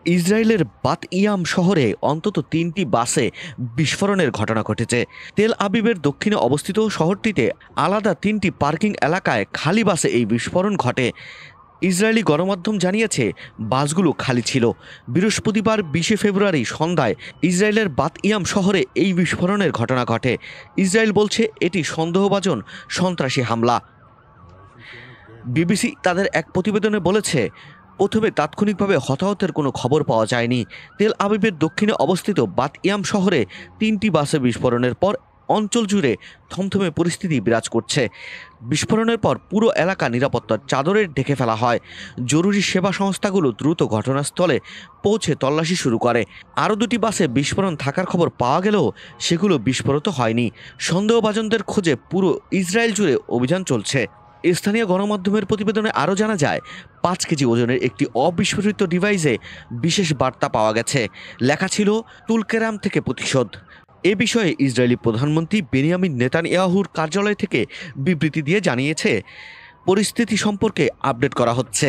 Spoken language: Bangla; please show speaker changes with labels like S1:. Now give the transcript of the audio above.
S1: ইসরায়েলের বাত ইয়াম শহরে অন্তত ৩টি বাসে বিস্ফোরণের ঘটনা ঘটেছে। তেল আবিবের দক্ষিণে অবস্থিত শহরটিতে আলাদা ৩টি পার্কিং এলাকায় খালি বাসে এই বিস্ফোরণ ঘটে। ইসরায়েলি গণমাধ্যম জানিয়েছে বাসগুলো খালি ছিল। বৃহস্পতিবার ২০ ফেব্রুয়ারি সন্ধ্যায় ইসরায়েলের বাত ইয়াম শহরে এই বিস্ফোরণের ঘটনা ঘটে। ইসরায়েল বলছে এটি সন্দেহভাজন সন্ত্রাসী হামলা। বিবিসি তাদের এক প্রতিবেদনে বলেছে, প্রথমে তাৎক্ষণিকভাবে হতাহতের কোনো খবর পাওয়া যায়নি। তেল আবিবের দক্ষিণে অবস্থিত বাত ইয়াম শহরে ৩টি বাসে বিস্ফোরণের পর অঞ্চল জুড়ে থমথমে পরিস্থিতি বিরাজ করছে। বিস্ফোরণের পর পুরো এলাকা নিরাপত্তার চাদরে ঢেকে ফেলা হয়। জরুরি সেবা সংস্থাগুলো দ্রুত ঘটনাস্থলে পৌঁছে তল্লাশি শুরু করে। আরও ২টি বাসে বিস্ফোরণ থাকার খবর পাওয়া গেলেও সেগুলো বিস্ফোরিত হয়নি। সন্দেহভাজনদের খোঁজে পুরো ইসরায়েল জুড়ে অভিযান চলছে। স্থানীয় গণমাধ্যমের প্রতিবেদনে আরও জানা যায়, ৫ কেজি ওজনের একটি অবিস্ফোরিত ডিভাইসে বিশেষ বার্তা পাওয়া গেছে। লেখা ছিল, তুলকেরাম থেকে প্রতিশোধ। এ বিষয়ে ইসরায়েলি প্রধানমন্ত্রী বেনিয়ামিন নেতানিয়াহুর কার্যালয় থেকে বিবৃতি দিয়ে জানিয়েছে, পরিস্থিতি সম্পর্কে আপডেট করা হচ্ছে।